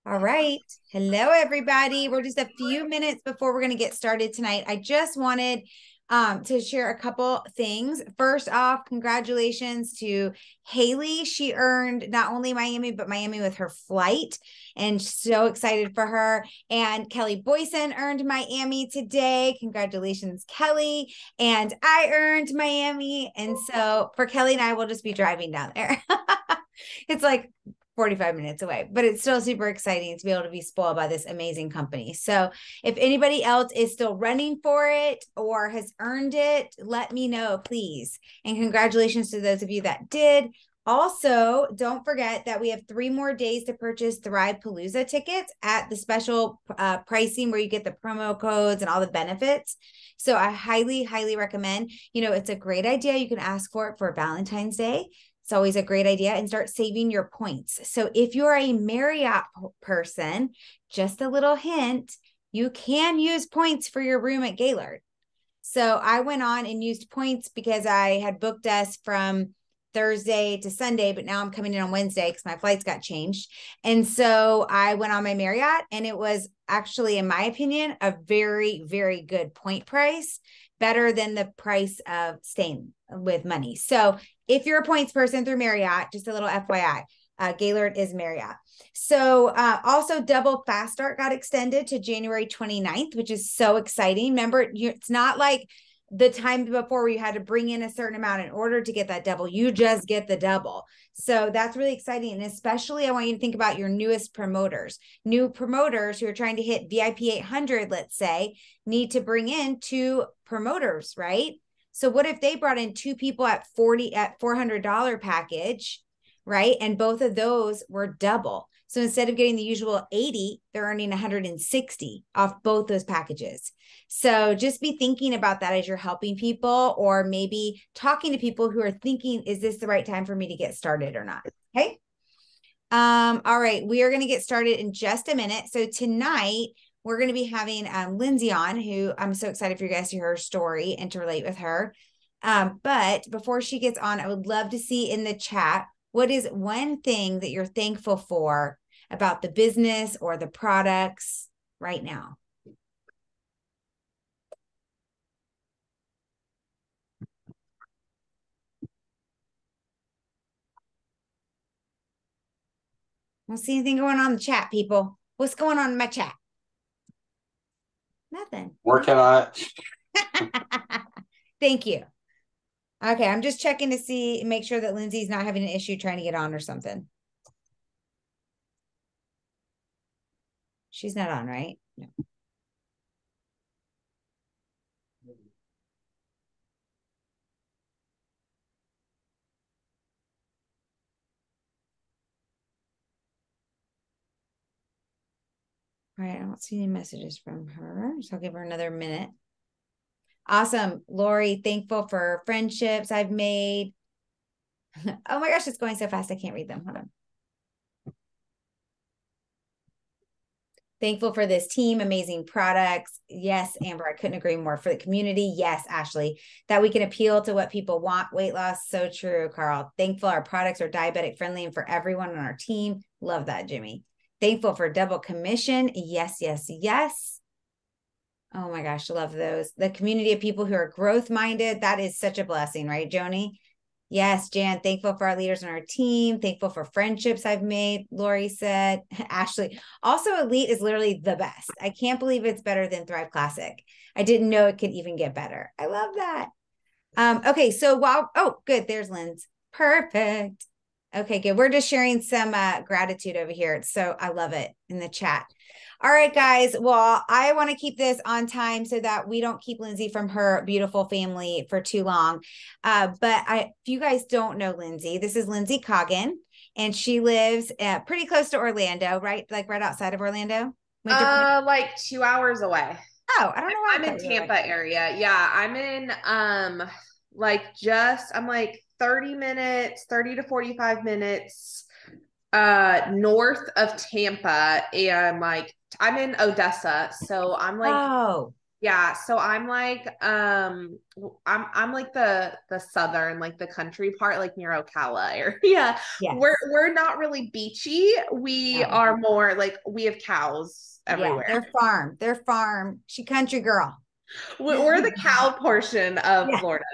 All right. Hello, everybody. We're just a few minutes before we're going to get started tonight. I just wanted to share a couple things. First off, congratulations to Haley. She earned not only Miami, but Miami with her flight, and so excited for her. And Kelly Boyson earned Miami today. Congratulations, Kelly. And I earned Miami. And so for Kelly and I, we'll just be driving down there. It's like 45 minutes away, but it's still super exciting to be able to be spoiled by this amazing company. So if anybody else is still running for it or has earned it, let me know, please. And congratulations to those of you that did. Also, don't forget that we have 3 more days to purchase Thrive Palooza tickets at the special pricing where you get the promo codes and all the benefits. So I highly, highly recommend, it's a great idea. You can ask for it for Valentine's Day. It's always a great idea, and start saving your points. So if you're a Marriott person, just a little hint, you can use points for your room at Gaylord. So I went on and used points because I had booked us from Thursday to Sunday, but now I'm coming in on Wednesday because my flights got changed. And so I went on my Marriott, and it was actually, in my opinion, a very, very good point price, better than the price of staying with money. So if you're a points person through Marriott, just a little FYI, Gaylord is Marriott. So also Double Fast Start got extended to January 29th, which is so exciting. Remember, it's not like the time before where you had to bring in a certain amount in order to get that double. You just get the double. So that's really exciting. And especially I want you to think about your newest promoters. New promoters who are trying to hit VIP 800, let's say, need to bring in 2 promoters, right? So what if they brought in 2 people at $400 package, right? And both of those were double. So instead of getting the usual 80, they're earning 160 off both those packages. So just be thinking about that as you're helping people, or maybe talking to people who are thinking, is this the right time for me to get started or not? Okay. All right. We are going to get started in just a minute. So tonight we're going to be having Lindsey on, who I'm so excited for you guys to hear her story and to relate with her. But before she gets on, I would love to see in the chat, what is one thing that you're thankful for about the business or the products right now? I don't see anything going on in the chat, people. What's going on in my chat? Nothing. Working on it. Thank you. Okay, I'm just checking to see, make sure that Lindsey's not having an issue trying to get on or something. She's not on, right? No. All right, I don't see any messages from her, so I'll give her another minute. Awesome. Lori, thankful for friendships I've made. Oh my gosh, it's going so fast. I can't read them. Hold on. Thankful for this team, amazing products. Yes, Amber, I couldn't agree more. For the community. Yes, Ashley, that we can appeal to what people want. Weight loss. So true, Carl. Thankful our products are diabetic friendly and for everyone on our team. Love that, Jimmy. Thankful for double commission. Yes, yes, yes. Oh my gosh, love those. The community of people who are growth minded. That is such a blessing, right, Joni? Yes, Jan, thankful for our leaders on our team. Thankful for friendships I've made, Lori said. Ashley, also Elite is literally the best. I can't believe it's better than Thrive Classic. I didn't know it could even get better. I love that. Okay, so oh, good. There's Lynn's. Perfect. Okay, good. We're just sharing some gratitude over here. So I love it in the chat. All right, guys. Well, I want to keep this on time so that we don't keep Lindsey from her beautiful family for too long. But if you guys don't know Lindsey, this is Lindsey Coggin, and she lives pretty close to Orlando, right? Like right outside of Orlando. Like 2 hours away. Oh, I don't know why I'm in Tampa area. Yeah, I'm in I'm like 30 minutes, 30 to 45 minutes north of Tampa, and like I'm in Odessa, so I'm like Yeah. So I'm like, I'm like the southern, like the country part, like near Ocala area. Yes. We're not really beachy. We No. are more like we have cows Yeah. everywhere. They're farm. They're farm. She country girl. We're the cow portion of Yeah. Florida.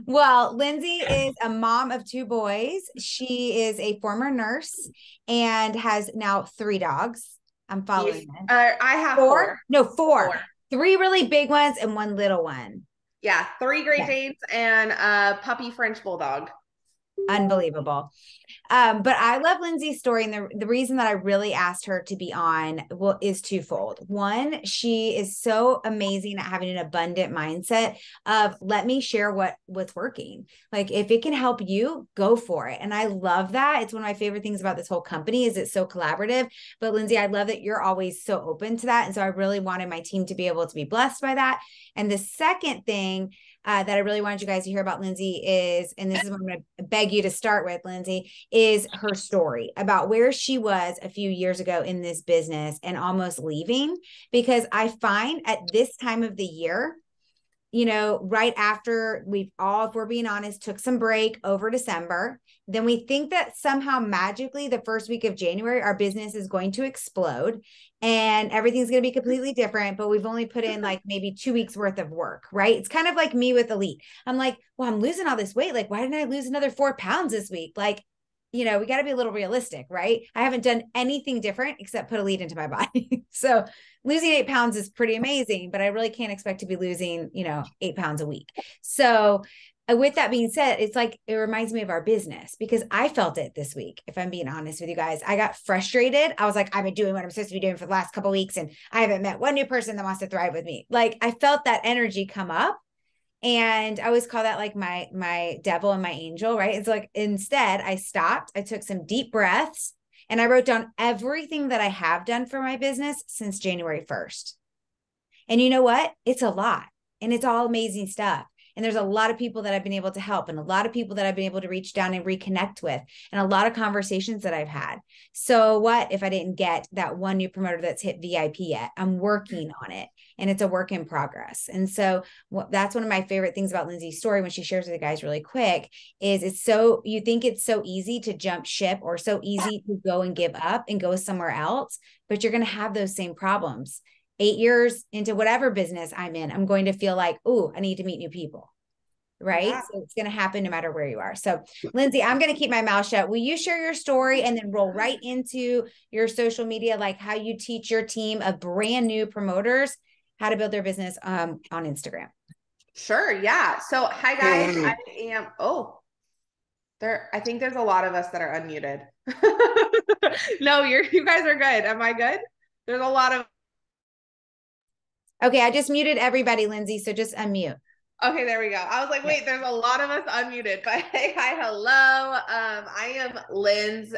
Well, Lindsey is a mom of two boys. She is a former nurse and has now three dogs. I'm following this. I have Four? four. No, four. Four. Three really big ones and one little one. Yeah, three Great Yeah. Danes and a puppy French bulldog. Unbelievable. But I love Lindsey's story. And the reason that I really asked her to be on is twofold. One, she is so amazing at having an abundant mindset of let me share what's working. Like if it can help you, go for it. And I love that. It's one of my favorite things about this whole company is it's so collaborative. But Lindsey, I love that you're always so open to that. And so I really wanted my team to be able to be blessed by that. And the second thing that I really wanted you guys to hear about Lindsey is, and this is what I'm going to beg you to start with, Lindsey, is her story about where she was a few years ago in this business and almost leaving. Because I find at this time of the year, right after we've all, if we're being honest, took some break over December, then we think that somehow magically the first week of January, our business is going to explode and everything's going to be completely different. But we've only put in like maybe 2 weeks worth of work, right? It's kind of like me with Elite. I'm like, well, I'm losing all this weight. Like, why didn't I lose another 4 pounds this week? Like, we got to be a little realistic, right? I haven't done anything different except put Elite into my body. So losing 8 pounds is pretty amazing, but I really can't expect to be losing, 8 pounds a week. So with that being said, it's like, it reminds me of our business because I felt it this week. If I'm being honest with you guys, I got frustrated. I was like, I've been doing what I'm supposed to be doing for the last couple of weeks. And I haven't met one new person that wants to thrive with me. Like I felt that energy come up. And I always call that like my devil and my angel, right? It's like, instead I stopped, I took some deep breaths and I wrote down everything that I have done for my business since January 1st. And you know what? It's a lot and it's all amazing stuff. And there's a lot of people that I've been able to help and a lot of people that I've been able to reach down and reconnect with and a lot of conversations that I've had. So what if I didn't get that one new promoter that's hit VIP yet? I'm working on it and it's a work in progress. And so that's one of my favorite things about Lindsey's story when she shares with you guys really quick is you think it's so easy to jump ship or so easy to go and give up and go somewhere else, but you're going to have those same problems. 8 years into whatever business I'm in, I'm going to feel like, oh, I need to meet new people. Right. Yeah. So it's going to happen no matter where you are. So Lindsey, I'm going to keep my mouth shut. Will you share your story and then roll right into your social media, like how you teach your team of brand new promoters how to build their business on Instagram? Sure. Yeah. So hi guys. I think there's a lot of us that are unmuted. No, you guys are good. Am I good? There's a lot of Okay, I just muted everybody, Lindsey, so just unmute. Okay, there we go. I was like, wait, there's a lot of us unmuted, but hey, hi, hello. I am Linz.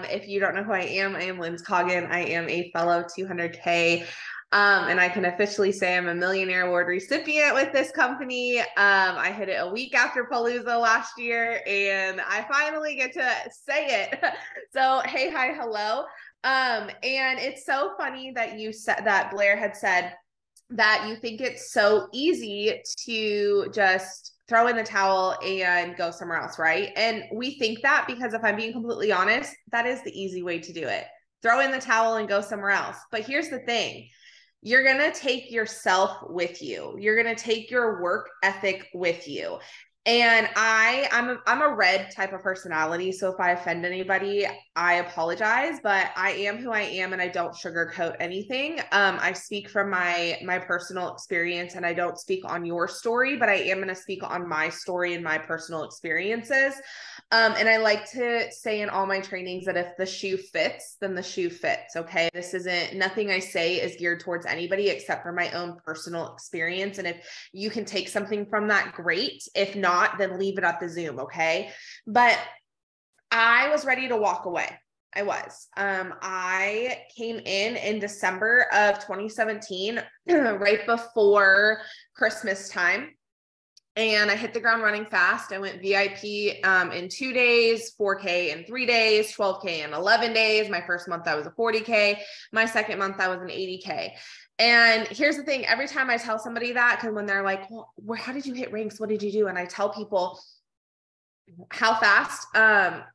If you don't know who I am Lindsey Coggin. I am a fellow 200K. And I can officially say I'm a Millionaire Award recipient with this company. I hit it a week after Palooza last year, and I finally get to say it. So, hey, hi, hello. And it's so funny that you said that Blair had said that you think it's so easy to just throw in the towel and go somewhere else, right? And we think that because if I'm being completely honest, that is the easy way to do it. Throw in the towel and go somewhere else. But here's the thing. You're going to take yourself with you. You're going to take your work ethic with you. And I'm a red type of personality. So if I offend anybody, I apologize, but I am who I am and I don't sugarcoat anything. I speak from my personal experience and I don't speak on your story, but I am going to speak on my story and my personal experiences. And I like to say in all my trainings that if the shoe fits, then the shoe fits. Okay. Nothing I say is geared towards anybody except for my own personal experience. And if you can take something from that, great. If not, then leave it at the Zoom. Okay. But I was ready to walk away. I was. I came in December of 2017, right before Christmas time. And I hit the ground running fast. I went VIP in 2 days, 4K in 3 days, 12K in 11 days. My first month, I was a 40K. My second month, I was an 80K. And here's the thing. Every time I tell somebody that, because when they're like, well, how did you hit ranks? What did you do? And I tell people how fast,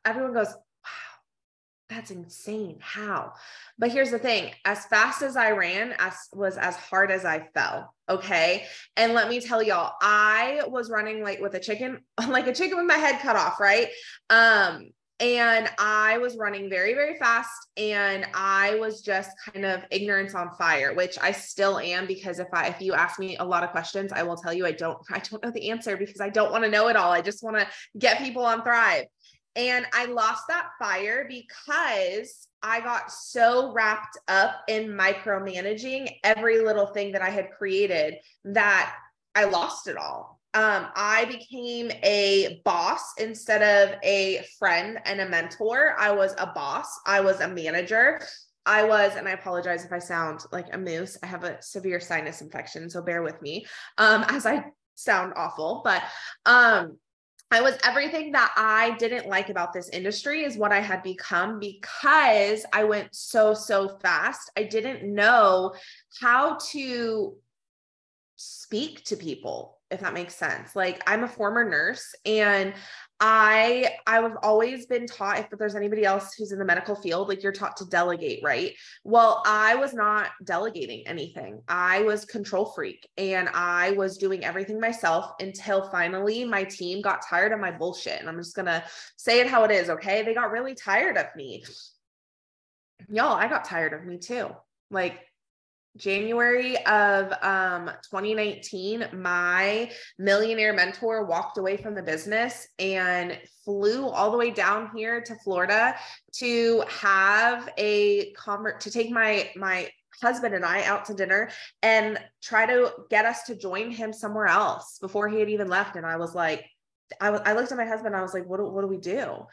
everyone goes, that's insane. How? But here's the thing. As fast as I ran, was as hard as I fell. Okay. And let me tell y'all, I was running like with a chicken with my head cut off. Right. And I was running very, very fast, and I was just kind of ignorance on fire, which I still am, because if you ask me a lot of questions, I will tell you, I don't know the answer, because I don't want to know it all. I just want to get people on Thrive. And I lost that fire because I got so wrapped up in micromanaging every little thing that I had created that I lost it all. I became a boss instead of a friend and a mentor. I was a boss. I was a manager. And I apologize if I sound like a moose. I have a severe sinus infection, so bear with me as I sound awful. But I was everything that I didn't like about this industry is what I had become, because I went so fast. I didn't know how to speak to people, if that makes sense. Like, I'm a former nurse, and I've always been taught, if there's anybody else who's in the medical field, like, you're taught to delegate, right? Well, I was not delegating anything. I was control freak, and I was doing everything myself until finally my team got tired of my bullshit. And I'm just going to say it how it is. Okay. They got really tired of me. Y'all, I got tired of me too. Like, January of 2019, my millionaire mentor walked away from the business and flew all the way down here to Florida to have to take my husband and I out to dinner and try to get us to join him somewhere else before he had even left. And I was like, I looked at my husband, I was like, what do we do?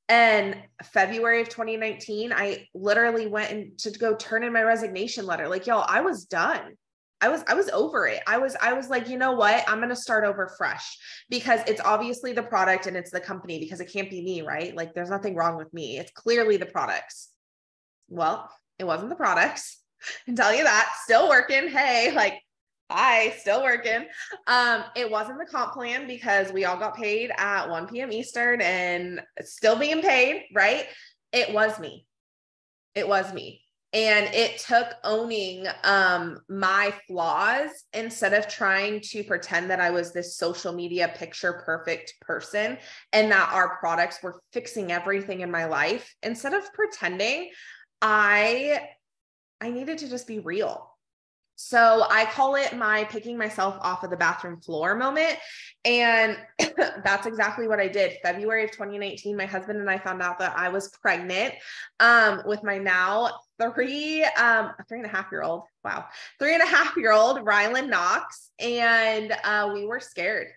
And February of 2019, I literally went to go turn in my resignation letter. Like, y'all, I was done. I was over it. I was like, you know what? I'm going to start over fresh, because it's obviously the product and it's the company, because it can't be me, right? Like, there's nothing wrong with me. It's clearly the products. Well, it wasn't the products. I can tell you that. Still working. Hey, like, hi, still working. It wasn't the comp plan, because we all got paid at 1 p.m. Eastern and still being paid, right? It was me. And it took owning my flaws instead of trying to pretend that I was this social media picture perfect person and that our products were fixing everything in my life. Instead of pretending, I needed to just be real. So I call it my picking myself off of the bathroom floor moment. And that's exactly what I did. February of 2019, my husband and I found out that I was pregnant with my now 3.5-year-old. Wow. 3.5-year-old Rylan Knox. And we were scared.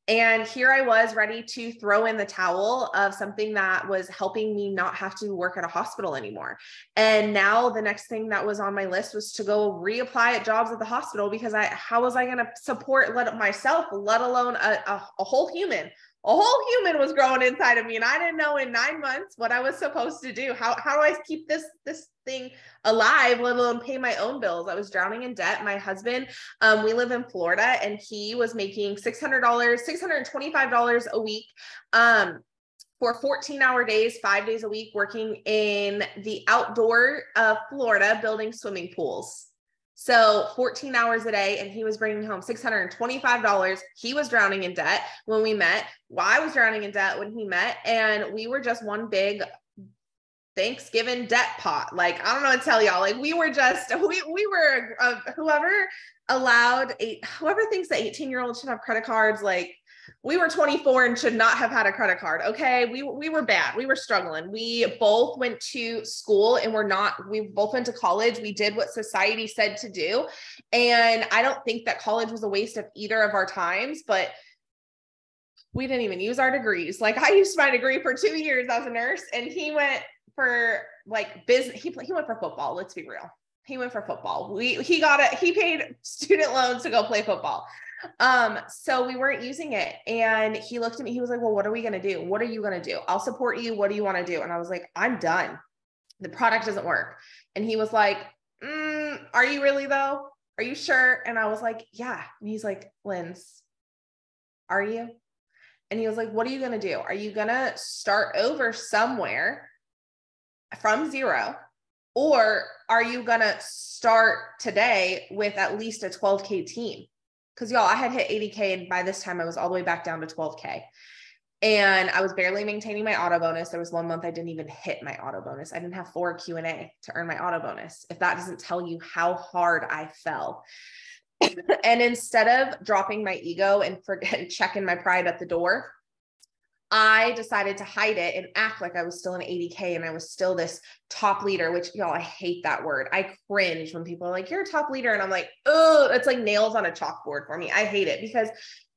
And here I was ready to throw in the towel of something that was helping me not have to work at a hospital anymore. And now the next thing that was on my list was to go reapply at jobs at the hospital, because how was I going to support myself, let alone a whole human? A whole human was growing inside of me, and I didn't know in 9 months what I was supposed to do. How do I keep this thing alive, let alone pay my own bills? I was drowning in debt. My husband, we live in Florida, and he was making $625 a week for 14-hour days, 5 days a week, working in the outdoor Florida, building swimming pools. So 14 hours a day, and he was bringing home $625. He was drowning in debt when we met. Well, I was drowning in debt when he met, and we were just one big Thanksgiving debt pot. Like, I don't know what to tell y'all. Like, we were just, we were whoever thinks that 18-year-olds should have credit cards, like, we were 24 and should not have had a credit card. Okay. We were bad. We were struggling. We both went to school, and we both went to college. We did what society said to do. And I don't think that college was a waste of either of our times, but we didn't even use our degrees. Like, I used my degree for 2 years as a nurse, and he went for like business. He went for football. Let's be real. He went for football. He paid student loans to go play football. So we weren't using it. And he looked at me, he was like, well, what are we going to do? What are you going to do? I'll support you. What do you want to do? And I was like, I'm done. The product doesn't work. And he was like, are you really though? Are you sure? And I was like, yeah. And he's like, Linz, are you? And he was like, what are you going to do? Are you going to start over somewhere from zero? Or are you going to start today with at least a 12K team? Because y'all, I had hit 80K and by this time I was all the way back down to 12K. And I was barely maintaining my auto bonus. There was 1 month I didn't even hit my auto bonus. I didn't have 4 Q&A to earn my auto bonus. If that doesn't tell you how hard I fell. And instead of dropping my ego and checking my pride at the door, I decided to hide it and act like I was still an 80K and I was still this top leader, which y'all, I hate that word. I cringe when people are like, you're a top leader. And I'm like, oh, it's like nails on a chalkboard for me. I hate it because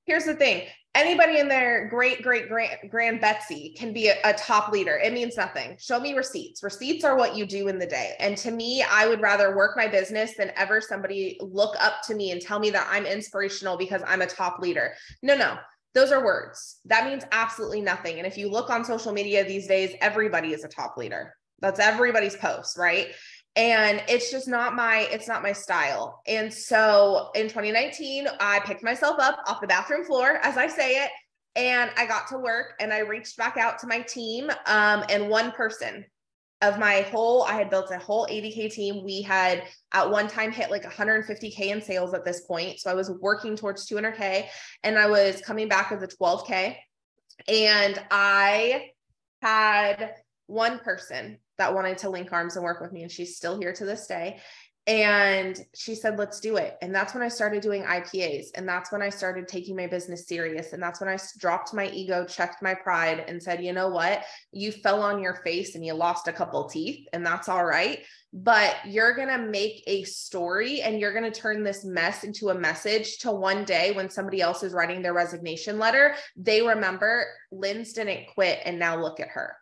here's the thing. Anybody in their great grand Betsy can be a top leader. It means nothing. Show me receipts. Receipts are what you do in the day. And to me, I would rather work my business than ever somebody look up to me and tell me that I'm inspirational because I'm a top leader. No. Those are words. That means absolutely nothing. And if you look on social media these days, everybody is a top leader. That's everybody's post, right? And it's just not it's not my style. And so in 2019, I picked myself up off the bathroom floor, as I say it, and I got to work and I reached back out to my team. And one person of I had built a whole 80K team. We had at one time hit like 150K in sales at this point. So I was working towards 200K and I was coming back with a 12K. And I had one person that wanted to link arms and work with me. And she's still here to this day. And she said, let's do it. And that's when I started doing IPAs. And that's when I started taking my business serious. And that's when I dropped my ego, checked my pride and said, you know what, you fell on your face and you lost a couple teeth and that's all right. But you're going to make a story and you're going to turn this mess into a message to one day when somebody else is writing their resignation letter, they remember Linz didn't quit. And now look at her.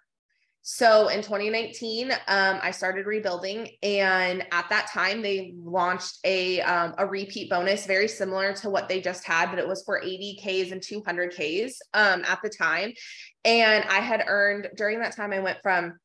So in 2019, I started rebuilding, and at that time they launched a repeat bonus, very similar to what they just had, but it was for 80Ks and 200Ks at the time. And I had earned during that time, I went from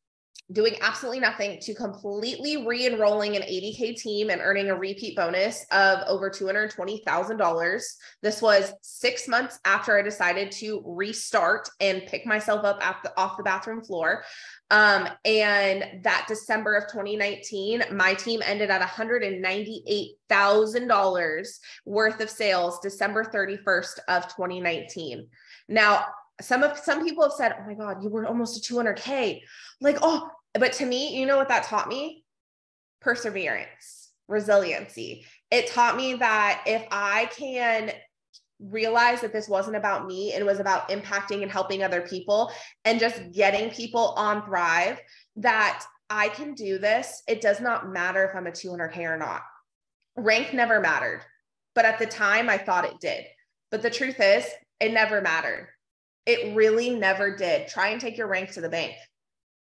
doing absolutely nothing to completely re-enrolling an 80K team and earning a repeat bonus of over $220,000. This was 6 months after I decided to restart and pick myself up off the bathroom floor. And that December of 2019, my team ended at $198,000 worth of sales, December 31st of 2019. Now, some people have said, oh my God, you were almost a 200K. Like, oh, but to me, you know what that taught me? Perseverance, resiliency. It taught me that if I can realize that this wasn't about me, it was about impacting and helping other people and just getting people on Thrive, that I can do this. It does not matter if I'm a 200K or not. Rank never mattered, but at the time I thought it did. But the truth is, it never mattered. It really never did. Try and take your rank to the bank.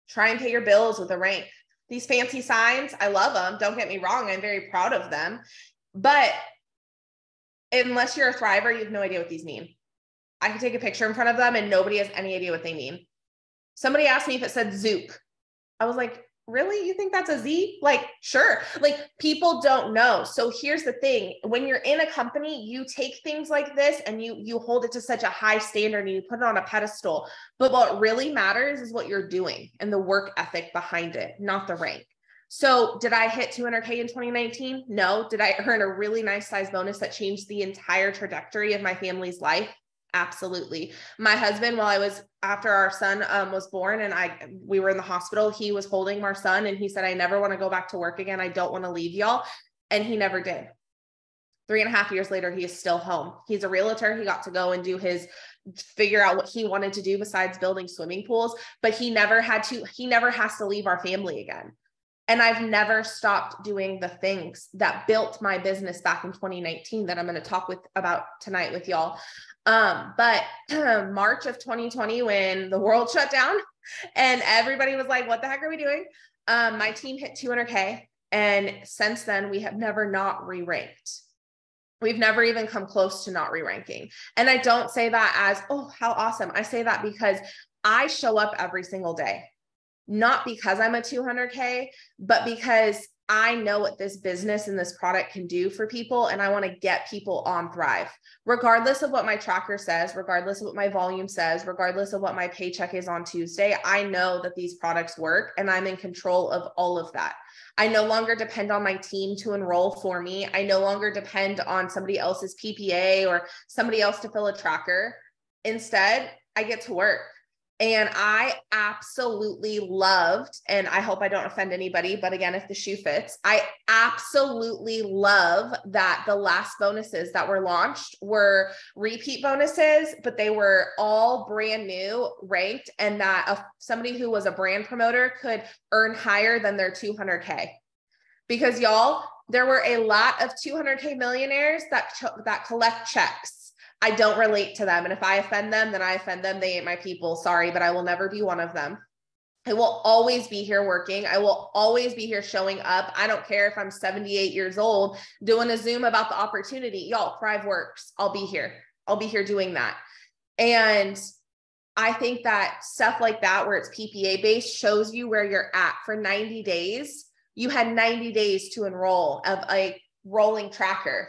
Try and pay your bills with a rank. These fancy signs, I love them. Don't get me wrong. I'm very proud of them. But unless you're a thriver, you have no idea what these mean. I can take a picture in front of them and nobody has any idea what they mean. Somebody asked me if it said Zook. I was like, really? You think that's a Z? Like, sure. Like, people don't know. So here's the thing. When you're in a company, you take things like this and you hold it to such a high standard and you put it on a pedestal. But what really matters is what you're doing and the work ethic behind it, not the rank. So did I hit 200K in 2019? No. Did I earn a really nice size bonus that changed the entire trajectory of my family's life? Absolutely. My husband, after our son was born and we were in the hospital, he was holding our son and he said, I never want to go back to work again. I don't want to leave y'all. And he never did. 3.5 years later, he is still home. He's a realtor. He got to go and figure out what he wanted to do besides building swimming pools, but he never has to leave our family again. And I've never stopped doing the things that built my business back in 2019 that I'm going to talk about tonight with y'all. But March of 2020, when the world shut down and everybody was like, what the heck are we doing? My team hit 200K And since then, we have never not re-ranked. We've never even come close to not re-ranking. And I don't say that as, oh, how awesome. I say that because I show up every single day, not because I'm a 200K, but because I know what this business and this product can do for people. And I want to get people on Thrive, regardless of what my tracker says, regardless of what my volume says, regardless of what my paycheck is on Tuesday. I know that these products work and I'm in control of all of that. I no longer depend on my team to enroll for me. I no longer depend on somebody else's PPA or somebody else to fill a tracker. Instead, I get to work. And I absolutely loved, and I hope I don't offend anybody, but again, if the shoe fits, I absolutely love that the last bonuses that were launched were repeat bonuses, but they were all brand new ranked, and that somebody who was a brand promoter could earn higher than their 200K. Because y'all, there were a lot of 200K millionaires that collect checks. I don't relate to them. And if I offend them, then I offend them. They ain't my people. Sorry, but I will never be one of them. I will always be here working. I will always be here showing up. I don't care if I'm 78 years old doing a Zoom about the opportunity. Y'all, Thrive works. I'll be here. I'll be here doing that. And I think that stuff like that, where it's PPA based, shows you where you're at. For 90 days, you had 90 days to enroll of a rolling tracker.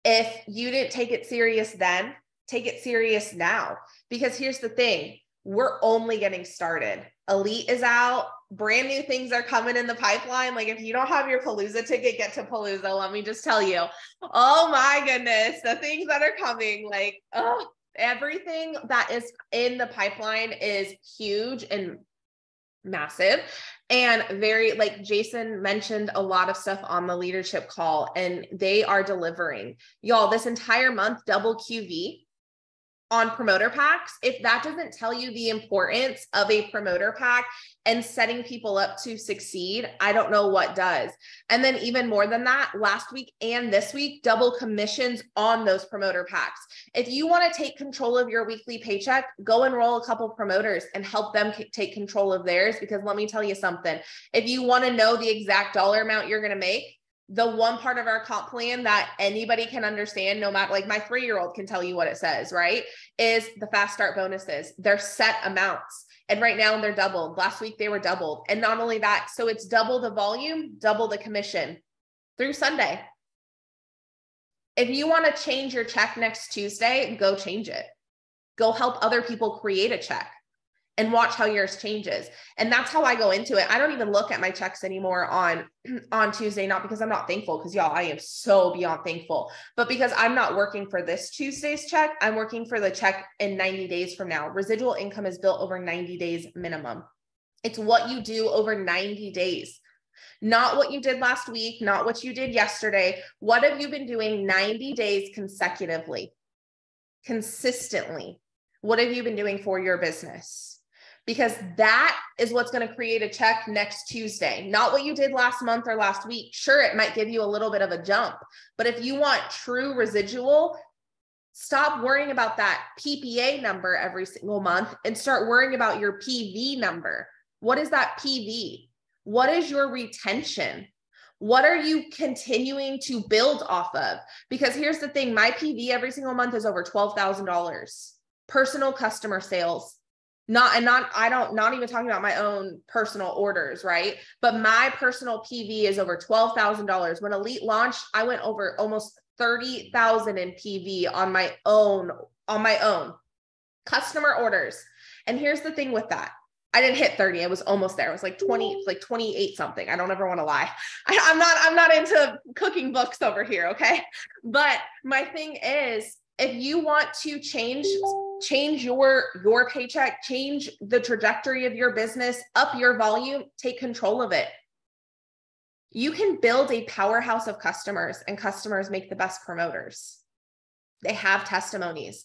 If you didn't take it serious then, take it serious now. Because here's the thing, we're only getting started. Elite is out, brand new things are coming in the pipeline. Like if you don't have your Palooza ticket, get to Palooza. Let me just tell you, oh my goodness, the things that are coming, like, oh, everything that is in the pipeline is huge and massive. And very, like Jason mentioned, a lot of stuff on the leadership call, and they are delivering. Y'all, this entire month, double QV on promoter packs. If that doesn't tell you the importance of a promoter pack and setting people up to succeed, I don't know what does. And then even more than that, last week and this week, double commissions on those promoter packs. If you want to take control of your weekly paycheck, go enroll a couple promoters and help them take control of theirs. Because let me tell you something, if you want to know the exact dollar amount you're going to make, the one part of our comp plan that anybody can understand, no matter, like my 3-year-old can tell you what it says, right? Is the fast start bonuses. They're set amounts. And right now they're doubled. Last week they were doubled. And not only that, so it's double the volume, double the commission through Sunday. If you want to change your check next Tuesday, go change it. Go help other people create a check and watch how yours changes. And that's how I go into it. I don't even look at my checks anymore on Tuesday, not because I'm not thankful, because y'all, I am so beyond thankful, but because I'm not working for this Tuesday's check. I'm working for the check in 90 days from now. Residual income is built over 90 days minimum. It's what you do over 90 days, not what you did last week, not what you did yesterday. What have you been doing 90 days consecutively, consistently? What have you been doing for your business? Because that is what's going to create a check next Tuesday, not what you did last month or last week. Sure, it might give you a little bit of a jump, but if you want true residual, stop worrying about that PPA number every single month and start worrying about your PV number. What is that PV? What is your retention? What are you continuing to build off of? Because here's the thing, my PV every single month is over $12,000. Personal customer sales. Not even talking about my own personal orders, right? But my personal PV is over $12,000. When Elite launched, I went over almost 30,000 in PV on my own customer orders. And here's the thing with that. I didn't hit 30. I was almost there. It was like 20, like 28 something. I don't ever want to lie. I'm not into cooking books over here. Okay. But my thing is, if you want to change your paycheck, change the trajectory of your business, up your volume, take control of it. You can build a powerhouse of customers, and customers make the best promoters. They have testimonies.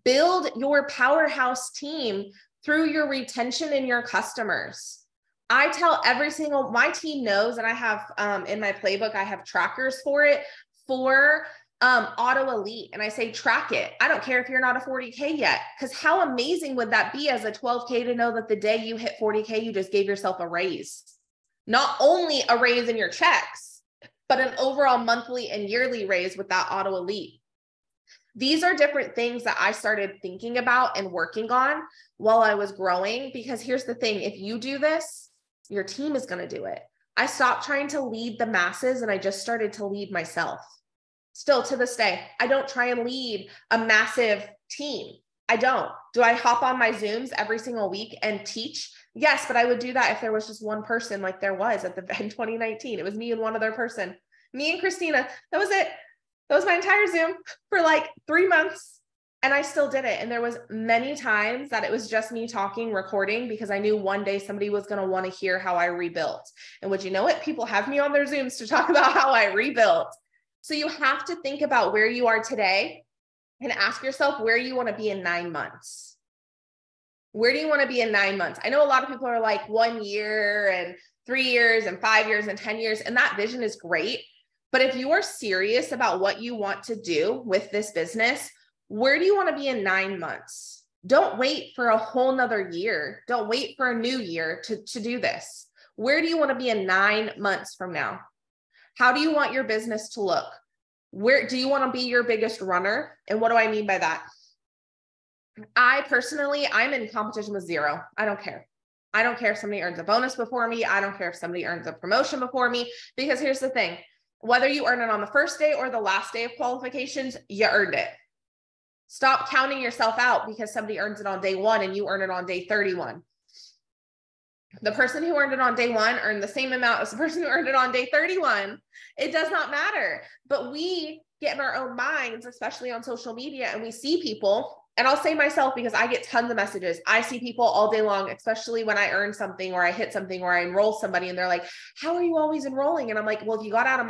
Build your powerhouse team through your retention and your customers. I tell my team knows, and I have in my playbook, I have trackers for it, for Auto Elite. And I say, track it. I don't care if you're not a 40K yet, because how amazing would that be as a 12K to know that the day you hit 40K, you just gave yourself a raise. Not only a raise in your checks, but an overall monthly and yearly raise with that auto elite. These are different things that I started thinking about and working on while I was growing, because here's the thing. If you do this, your team is going to do it. I stopped trying to lead the masses and I just started to lead myself. Still to this day, I don't try and lead a massive team. I don't. Do I hop on my Zooms every single week and teach? Yes, but I would do that if there was just one person, like there was at the in 2019. It was me and one other person, me and Christina. That was it. That was my entire Zoom for like 3 months. And I still did it. And there was many times that it was just me talking, recording, because I knew one day somebody was going to want to hear how I rebuilt. And would you know it? People have me on their Zooms to talk about how I rebuilt. So you have to think about where you are today and ask yourself where you want to be in 9 months. Where do you want to be in 9 months? I know a lot of people are like 1 year and 3 years and 5 years and 10 years, and that vision is great. But if you are serious about what you want to do with this business, where do you want to be in 9 months? Don't wait for a whole nother year. Don't wait for a new year to do this. Where do you want to be in 9 months from now? How do you want your business to look? Where do you want to be your biggest runner? And what do I mean by that? I personally, I'm in competition with zero. I don't care. I don't care if somebody earns a bonus before me. I don't care if somebody earns a promotion before me, because here's the thing. Whether you earn it on the first day or the last day of qualifications, you earned it. Stop counting yourself out because somebody earns it on day 1 and you earn it on day 31. The person who earned it on day 1 earned the same amount as the person who earned it on day 31. It does not matter. But we get in our own minds, especially on social media, and we see people. And I'll say myself, because I get tons of messages. I see people all day long, especially when I earn something or I hit something or I enroll somebody, and they're like, how are you always enrolling? And I'm like, well, if you got out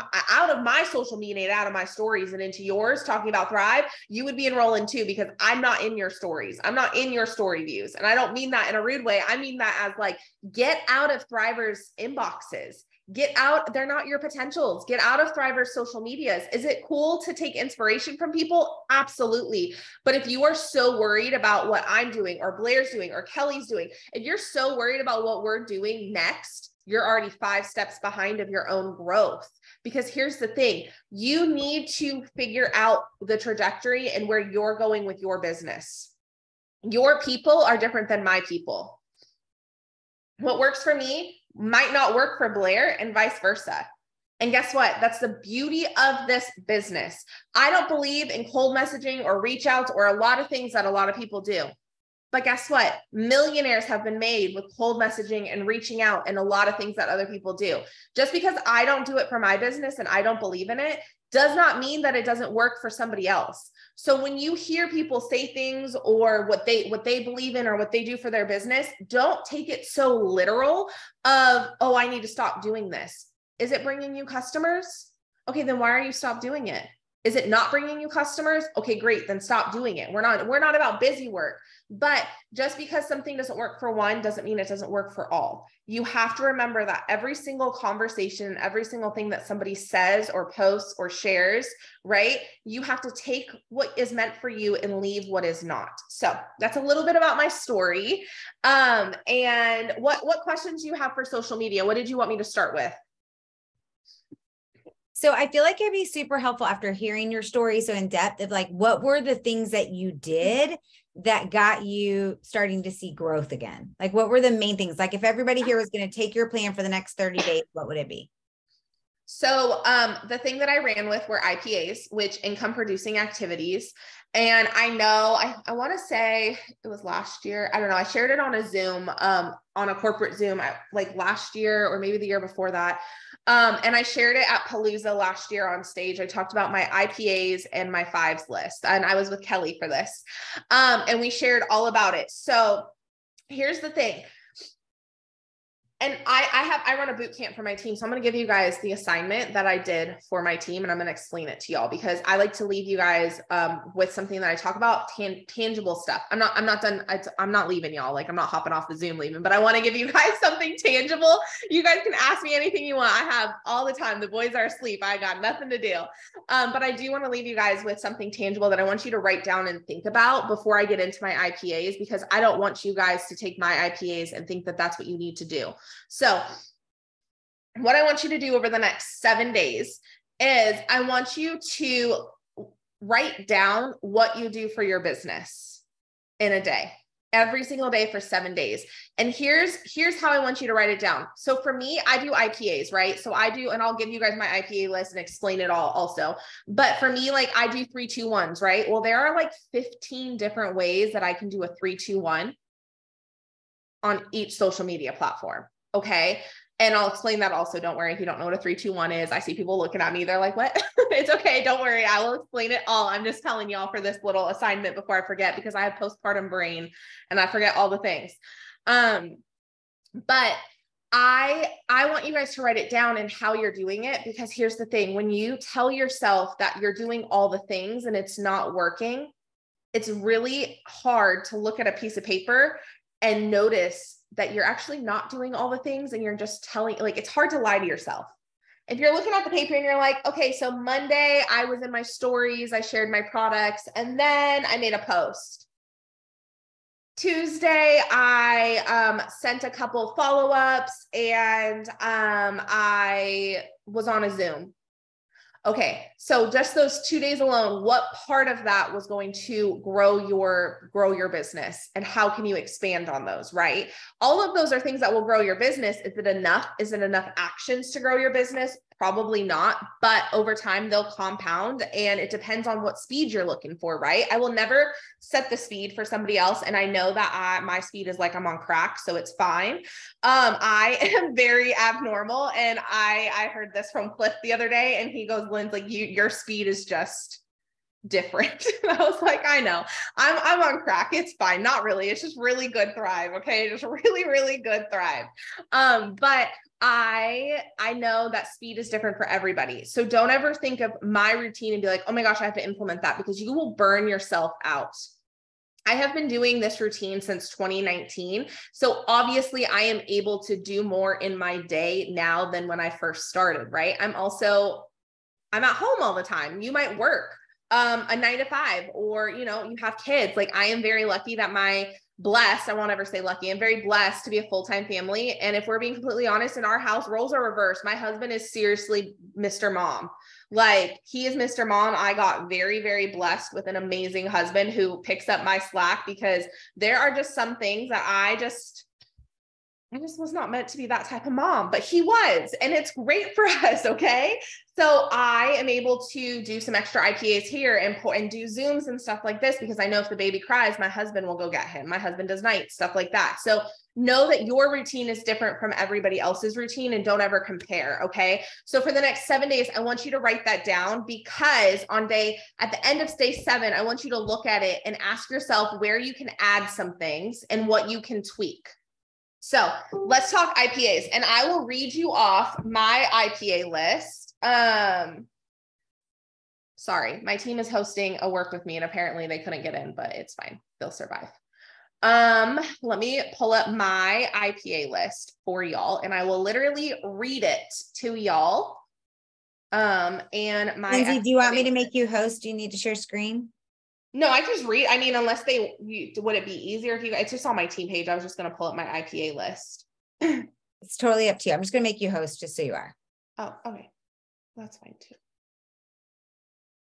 of my social media and out of my stories and into yours talking about Thrive, you would be enrolling too, because I'm not in your stories. I'm not in your story views. And I don't mean that in a rude way. I mean that as like, get out of Thrivers inboxes. Get out. They're not your potentials. Get out of Thriver's social medias. Is it cool to take inspiration from people? Absolutely. But if you are so worried about what I'm doing or Blair's doing or Kelly's doing, if you're so worried about what we're doing next, you're already 5 steps behind of your own growth. Because here's the thing, you need to figure out the trajectory and where you're going with your business. Your people are different than my people. What works for me might not work for Blair, and vice versa. And guess what? That's the beauty of this business. I don't believe in cold messaging or reach outs or a lot of things that a lot of people do. But guess what? Millionaires have been made with cold messaging and reaching out and a lot of things that other people do. Just because I don't do it for my business and I don't believe in it does not mean that it doesn't work for somebody else. So when you hear people say things or what they believe in or what they do for their business, don't take it so literal of, oh, I need to stop doing this. Is it bringing you customers? Okay, then why are you stop doing it? Is it not bringing you customers? Okay, great. Then stop doing it. We're not about busy work, but just because something doesn't work for one doesn't mean it doesn't work for all. You have to remember that every single conversation, every single thing that somebody says or posts or shares, right? You have to take what is meant for you and leave what is not. So that's a little bit about my story. And what questions do you have for social media? What did you want me to start with? So I feel like it'd be super helpful after hearing your story so in depth of like, what were the things that you did that got you starting to see growth again? Like, what were the main things? Like, if everybody here was going to take your plan for the next 30 days, what would it be? So the thing that I ran with were IPAs, which income producing activities. And I know, I want to say it was last year. I don't know. I shared it on a Zoom, on a corporate Zoom like last year or maybe the year before that. And I shared it at Palooza last year on stage. I talked about my IPAs and my 5s list, and I was with Kelly for this. And we shared all about it. So here's the thing. And I run a boot camp for my team. So I'm going to give you guys the assignment that I did for my team, and I'm going to explain it to y'all because I like to leave you guys with something that I talk about, tangible stuff. I'm not done. I'm not leaving y'all. Like, I'm not hopping off the Zoom leaving, but I want to give you guys something tangible. You guys can ask me anything you want. I have all the time. The boys are asleep. I got nothing to do. But I do want to leave you guys with something tangible that I want you to write down and think about before I get into my IPAs, because I don't want you guys to take my IPAs and think that that's what you need to do. So what I want you to do over the next 7 days is I want you to write down what you do for your business in a day, every single day for 7 days. And here's how I want you to write it down. So for me, I do IPAs, right? So I do, and I'll give you guys my IPA list and explain it all also. But for me, like I do 3-2-1s, right? Well, there are like 15 different ways that I can do a 3-2-1 on each social media platform. Okay. And I'll explain that also. Don't worry if you don't know what a 3-2-1 is. I see people looking at me. They're like, what? It's okay. Don't worry. I will explain it all. I'm just telling y'all for this little assignment before I forget, because I have postpartum brain and I forget all the things. But I want you guys to write it down and how you're doing it, because here's the thing. When you tell yourself that you're doing all the things and it's not working, it's really hard to look at a piece of paper and notice that you're actually not doing all the things, and you're just telling, like, it's hard to lie to yourself. If you're looking at the paper and you're like, okay, so Monday I was in my stories, I shared my products, and then I made a post. Tuesday, I sent a couple follow-ups, and I was on a Zoom. Okay, so just those 2 days alone, what part of that was going to grow your business, and how can you expand on those, right? All of those are things that will grow your business. Is it enough? Is it enough actions to grow your business? Probably not, but over time they'll compound, and it depends on what speed you're looking for, right? I will never set the speed for somebody else, and I know that my speed is like I'm on crack, so it's fine. I am very abnormal, and I heard this from Cliff the other day, and he goes, Lindsay, like your speed is just different. I was like, I know, I'm on crack. It's fine. Not really. It's just really good Thrive. Okay. Just really, really good Thrive. But I know that speed is different for everybody. So don't ever think of my routine and be like, oh my gosh, I have to implement that, because you will burn yourself out. I have been doing this routine since 2019. So obviously I am able to do more in my day now than when I first started, right? I'm at home all the time. You might work a 9 to 5, or, you have kids. Like, I am very lucky that I won't ever say lucky. I'm very blessed to be a full-time family. And if we're being completely honest, in our house, roles are reversed. My husband is seriously Mr. Mom. Like, he is Mr. Mom. I got very, very blessed with an amazing husband who picks up my slack, because there are just some things that I just was not meant to be that type of mom, but he was, and it's great for us. Okay. So I am able to do some extra IPAs here and do Zooms and stuff like this, because I know if the baby cries, my husband will go get him. My husband does nights, stuff like that. So know that your routine is different from everybody else's routine, and don't ever compare. Okay. So for the next 7 days, I want you to write that down, because at the end of day 7, I want you to look at it and ask yourself where you can add some things and what you can tweak. So let's talk IPAs, and I will read you off my IPA list. Sorry, my team is hosting a work with me, and apparently they couldn't get in, but it's fine. They'll survive. Let me pull up my IPA list for y'all, and I will literally read it to y'all. And Lindsay, do you want me to make you host? Do you need to share screen? No, I just read. I mean, unless would it be easier if it's just on my team page. I was just going to pull up my IPA list. It's totally up to you. I'm just going to make you host just so you are. Oh, okay. That's fine too.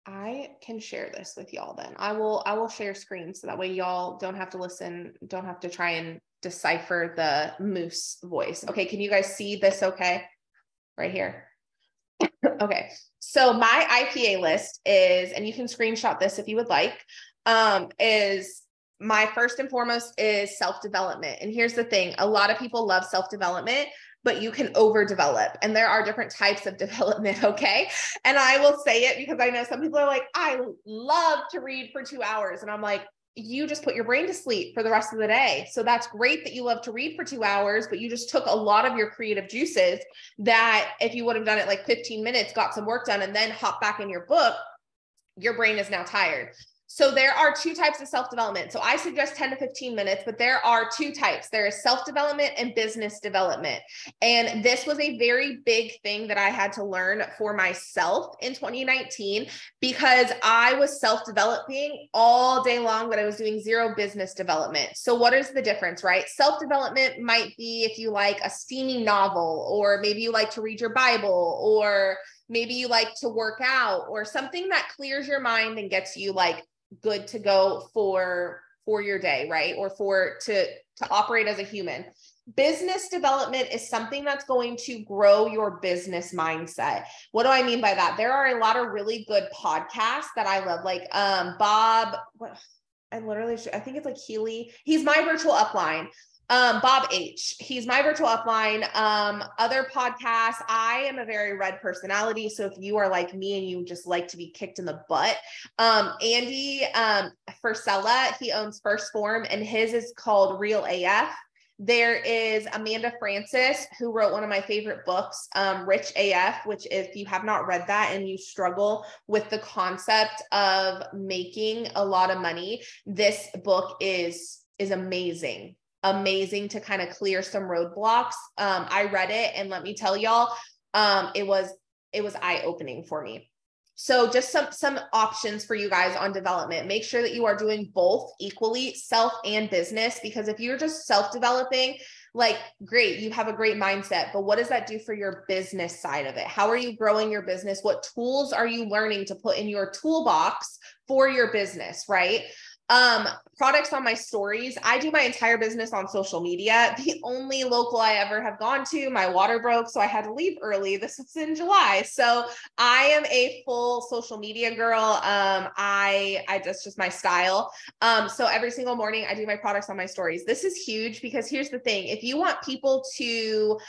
I can share this with y'all then. I will share screen, so that way y'all don't have to listen, don't have to try and decipher the moose voice. Okay. Can you guys see this? Okay. Right here. Okay. So my IPA list is, and you can screenshot this if you would like, is my first and foremost is self-development. And here's the thing. A lot of people love self-development, but you can overdevelop, and there are different types of development. Okay. And I will say it because I know some people are like, I love to read for 2 hours. And I'm like, you just put your brain to sleep for the rest of the day. So that's great that you love to read for 2 hours, but you just took a lot of your creative juices that if you would have done it like 15 minutes, got some work done, and then hop back in your book, your brain is now tired. So there are two types of self-development. So I suggest 10 to 15 minutes, but there are two types. There is self-development and business development. And this was a very big thing that I had to learn for myself in 2019 because I was self-developing all day long, but I was doing zero business development. So what is the difference, right? Self-development might be if you like a steamy novel, or maybe you like to read your Bible, or maybe you like to work out, or something that clears your mind and gets you like good to go for your day, right? Or to operate as a human. Business development is something that's going to grow your business mindset. What do I mean by that? There are a lot of really good podcasts that I love, like Bob, I think it's like Healy. He's my virtual upline. Bob H. He's my virtual upline. Other podcasts. I am a very red personality. So if you are like me and you just like to be kicked in the butt, Andy Frisella, he owns First Form, and his is called Real AF. There is Amanda Francis, who wrote one of my favorite books, Rich AF, which if you have not read that and you struggle with the concept of making a lot of money, this book is amazing. Amazing to kind of clear some roadblocks. I read it, and let me tell y'all, it was eye-opening for me. So just some options for you guys on development. Make sure that you are doing both equally, self and business, because if you're just self-developing, like, great, you have a great mindset, but what does that do for your business side of it? How are you growing your business? What tools are you learning to put in your toolbox for your business, right? Products on my stories. I do my entire business on social media. The only local I ever have gone to, my water broke, so I had to leave early. This was in July. So I am a full social media girl. That's just my style. So every single morning I do my products on my stories. This is huge because here's the thing. If you want people to,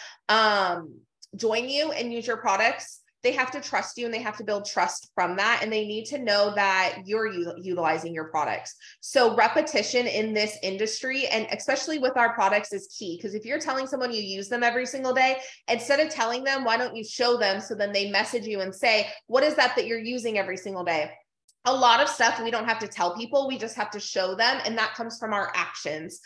join you and use your products, they have to trust you, and they have to build trust from that. And they need to know that you're utilizing your products. So repetition in this industry, and especially with our products, is key. Because if you're telling someone you use them every single day, instead of telling them, why don't you show them? So then they message you and say, what is that you're using every single day? A lot of stuff we don't have to tell people, we just have to show them. And that comes from our actions.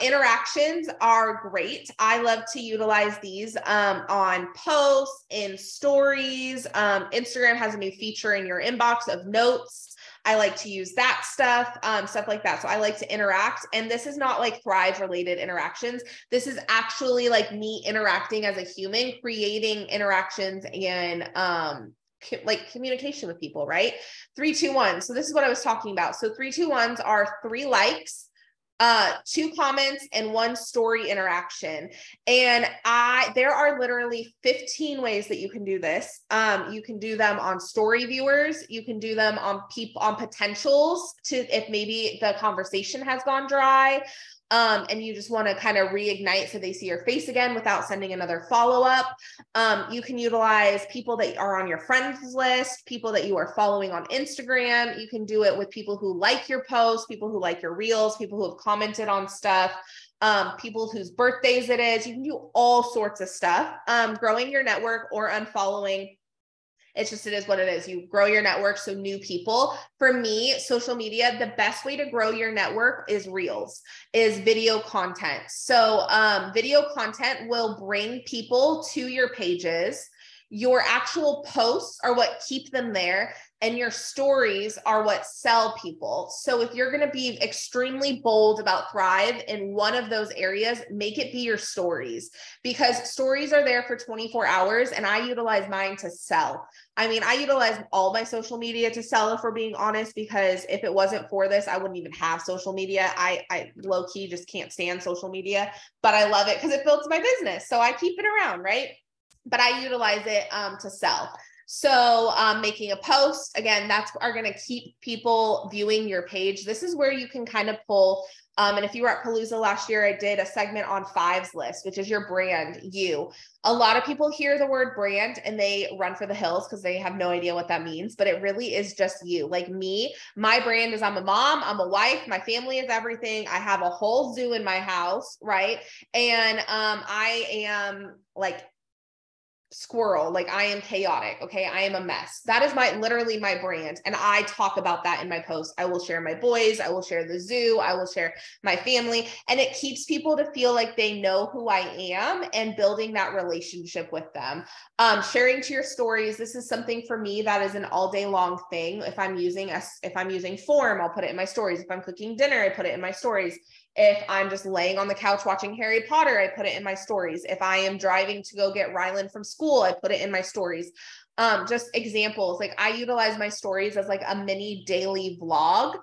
Interactions are great. I love to utilize these on posts, in stories. Instagram has a new feature in your inbox of notes. I like to use that stuff like that. So I like to interact. And this is not like Thrive related interactions. This is actually like me interacting as a human, creating interactions and like communication with people, right? 3, 2, 1. So this is what I was talking about. So 3, 2, 1s are 3 likes, 2 comments, and 1 story interaction. And there are literally 15 ways that you can do this. You can do them on story viewers. You can do them on potentials, if maybe the conversation has gone dry. And you just want to kind of reignite so they see your face again without sending another follow-up. You can utilize people that are on your friends list, people that you are following on Instagram. You can do it with people who like your posts, people who like your reels, people who have commented on stuff, people whose birthdays it is. You can do all sorts of stuff. Growing your network or unfollowing. It is what it is. You grow your network. So new people. For me, social media, the best way to grow your network is reels, is video content. So video content will bring people to your pages. Your actual posts are what keep them there, and your stories are what sell people. So if you're going to be extremely bold about Thrive in one of those areas, make it be your stories, because stories are there for 24 hours, and I utilize mine to sell. I mean, I utilize all my social media to sell, if we're being honest, because if it wasn't for this, I wouldn't even have social media. I low key just can't stand social media, but I love it because it builds my business. So I keep it around, right? But I utilize it to sell. So making a post, again, are going to keep people viewing your page. This is where you can kind of pull. And if you were at Palooza last year, I did a segment on 5's list, which is your brand, you. A lot of people hear the word brand and they run for the hills because they have no idea what that means, but it really is just you. Like me, my brand is I'm a mom, I'm a wife, my family is everything. I have a whole zoo in my house, right? And I am like squirrel. Like I am chaotic. Okay. I am a mess. That is literally my brand. And I talk about that in my posts. I will share my boys. I will share the zoo. I will share my family. And it keeps people to feel like they know who I am and building that relationship with them. Sharing to your stories. This is something for me that is an all day long thing. If I'm using form, I'll put it in my stories. If I'm cooking dinner, I put it in my stories. If I'm just laying on the couch watching Harry Potter, I put it in my stories. If I am driving to go get Rylan from school, I put it in my stories. Just examples. Like I utilize my stories as like a mini daily vlog,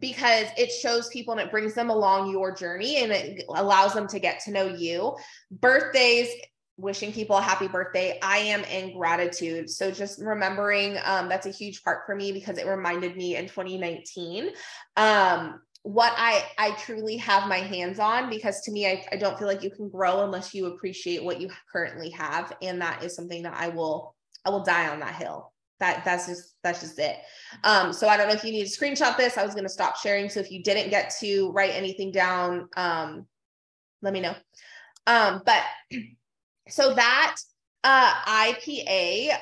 because it shows people and it brings them along your journey and it allows them to get to know you. Birthdays, wishing people a happy birthday. I am in gratitude. So just remembering, that's a huge part for me because it reminded me in 2019, what I truly have my hands on, because to me, I don't feel like you can grow unless you appreciate what you currently have. And that is something that I will die on that hill. That's just it. So I don't know if you need to screenshot this. I was going to stop sharing. So if you didn't get to write anything down, let me know. But so that, IPA,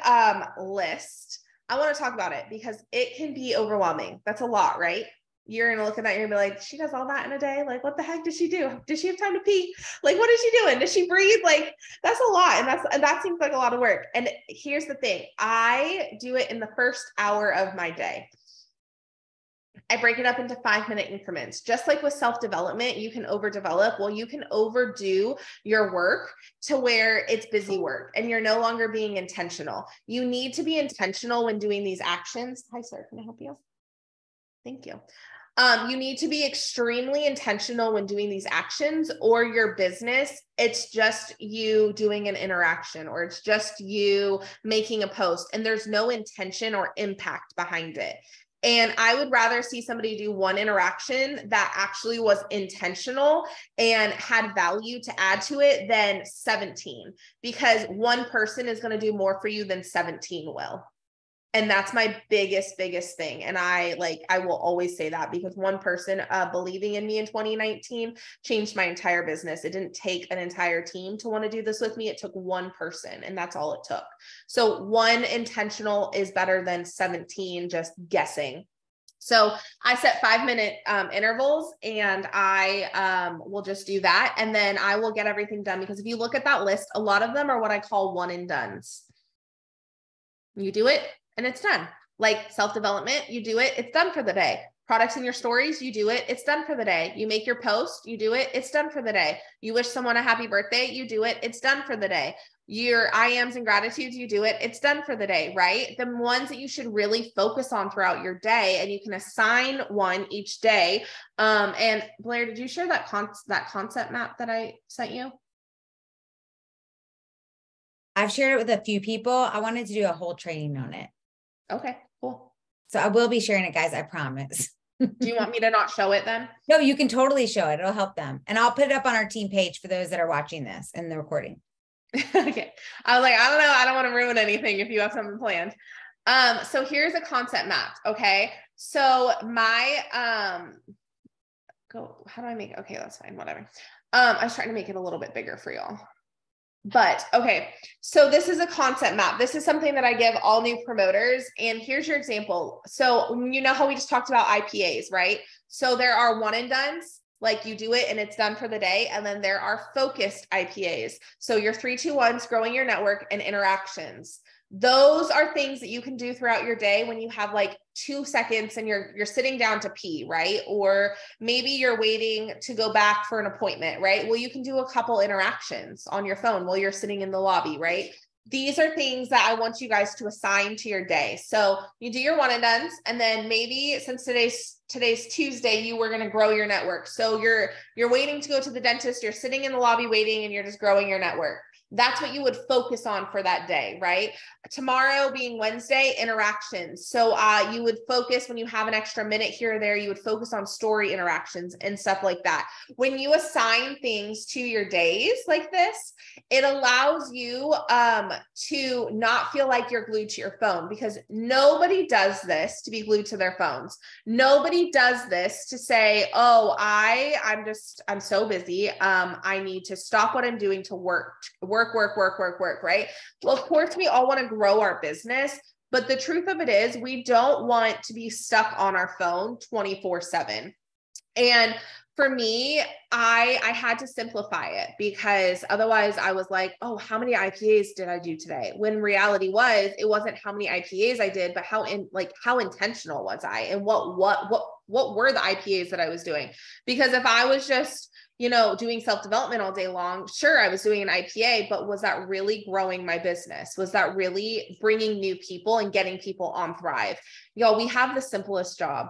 list, I want to talk about it because it can be overwhelming. That's a lot, right? You're going to look at that, you're going to be like, she does all that in a day. Like, what the heck does she do? Does she have time to pee? Like, what is she doing? Does she breathe? Like, that's a lot. And that seems like a lot of work. And here's the thing. I do it in the first hour of my day. I break it up into 5-minute increments. Just like with self-development, you can overdevelop. Well, you can overdo your work to where it's busy work and you're no longer being intentional. You need to be intentional when doing these actions. Hi, sir. Can I help you? Thank you. You need to be extremely intentional when doing these actions, or your business, it's just you doing an interaction, or it's just you making a post and there's no intention or impact behind it. And I would rather see somebody do one interaction that actually was intentional and had value to add to it than 17, because one person is going to do more for you than 17 will. And that's my biggest thing. And I will always say that, because one person believing in me in 2019 changed my entire business. It didn't take an entire team to want to do this with me. It took one person, and that's all it took. So one intentional is better than 17 just guessing. So I set 5-minute intervals, and I will just do that. And then I will get everything done, because if you look at that list, a lot of them are what I call one and dones. You do it and it's done. Like self-development, you do it, it's done for the day. Products in your stories, you do it, it's done for the day. You make your post, you do it, it's done for the day. You wish someone a happy birthday, you do it, it's done for the day. Your I ams and gratitudes, you do it, it's done for the day, right? The ones that you should really focus on throughout your day, and you can assign one each day. And Blair, did you share that concept map that I sent you? I've shared it with a few people. I wanted to do a whole training on it. Okay, cool. So I will be sharing it, guys. I promise. Do you want me to not show it then? No, you can totally show it. It'll help them. And I'll put it up on our team page for those that are watching this in the recording. Okay. I was like, I don't know. I don't want to ruin anything if you have something planned. So here's a concept map. Okay. So my, how do I make, okay, that's fine. Whatever. I was trying to make it a little bit bigger for y'all. But okay, so this is a concept map. This is something that I give all new promoters. And here's your example. So you know how we just talked about IPAs, right? So there are one and dones, like you do it and it's done for the day. And then there are focused IPAs. So your 3-2-1s, growing your network, and interactions. Those are things that you can do throughout your day when you have like 2 seconds and you're sitting down to pee, right? Or maybe you're waiting to go back for an appointment, right? Well, you can do a couple interactions on your phone while you're sitting in the lobby, right? These are things that I want you guys to assign to your day. So you do your one and dones, and then maybe since today's Tuesday, you were going to grow your network. So you're waiting to go to the dentist, you're sitting in the lobby waiting, and you're just growing your network. That's what you would focus on for that day, right? Tomorrow being Wednesday, interactions. So you would focus, when you have an extra minute here or there, you would focus on story interactions and stuff like that. When you assign things to your days like this, It allows you to not feel like you're glued to your phone, because nobody does this to be glued to their phones. Nobody does this to say, oh, I'm so busy. I need to stop what I'm doing to work, right? Well, of course, we all want to grow our business, but the truth of it is we don't want to be stuck on our phone 24/7. And for me, I had to simplify it, because otherwise I was like, oh, how many IPAs did I do today? When reality was, it wasn't how many IPAs I did, but how intentional was I, and what were the IPAs that I was doing? Because if I was just, doing self-development all day long, sure, I was doing an IPA, but was that really growing my business? Was that really bringing new people and getting people on Thrive? Y'all, we have the simplest job.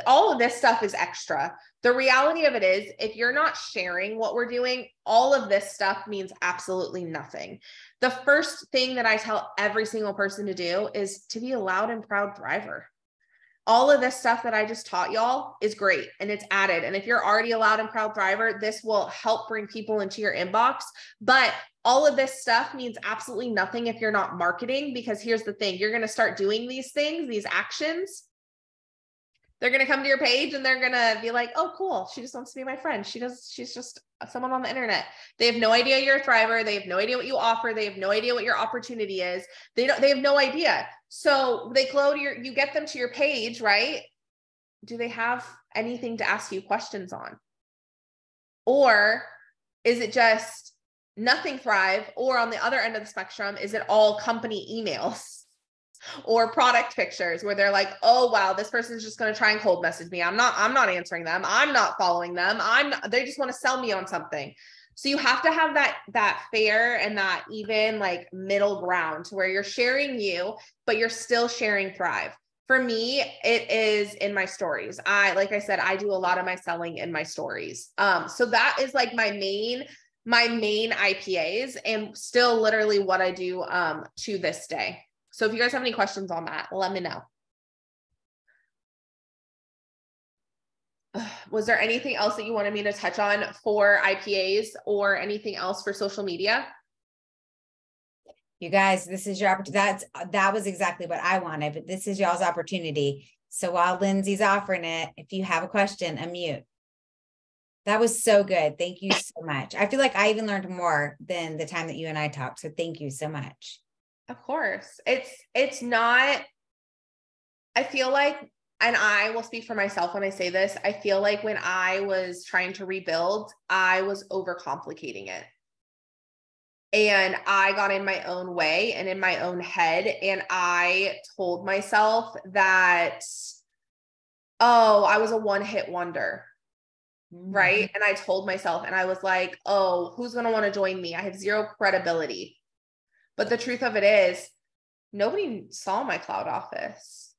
All of this stuff is extra. The reality of it is, if you're not sharing what we're doing, all of this stuff means absolutely nothing. The first thing that I tell every single person to do is to be a loud and proud thriver. All of this stuff that I just taught y'all is great, and it's added. And if you're already a loud and proud thriver, this will help bring people into your inbox. But all of this stuff means absolutely nothing if you're not marketing, because here's the thing, you're going to start doing these things, these actions. They're going to come to your page and they're going to be like, oh, cool. She just wants to be my friend. She's just someone on the internet. They have no idea you're a thriver. They have no idea what you offer. They have no idea what your opportunity is. They have no idea. So you get them to your page, right? Do they have anything to ask you questions on? Or is it just nothing Thrive? Or on the other end of the spectrum, is it all company emails or product pictures where they're like, oh, wow, this person's just going to try and cold message me. I'm not answering them. I'm not following them. They just want to sell me on something. So you have to have that fair and that even like middle ground to where you're sharing you, but you're still sharing Thrive. For me, it is in my stories. Like I said, I do a lot of my selling in my stories. So that is like my main IPAs, and still literally what I do to this day. So if you guys have any questions on that, let me know. Was there anything else that you wanted me to touch on for IPAs, or anything else for social media? You guys, this is your opportunity. That was exactly what I wanted, but this is y'all's opportunity. So while Lindsay's offering it, if you have a question, unmute. That was so good. Thank you so much. I feel like I even learned more than the time that you and I talked. So thank you so much. Of course. It's not, I feel like, and I will speak for myself when I say this, I feel like when I was trying to rebuild, I was overcomplicating it. And I got in my own way and in my own head. And I told myself that, oh, I was a one-hit wonder. Right. And I told myself, and I was like, oh, who's going to want to join me? I have zero credibility. But the truth of it is, nobody saw my cloud office.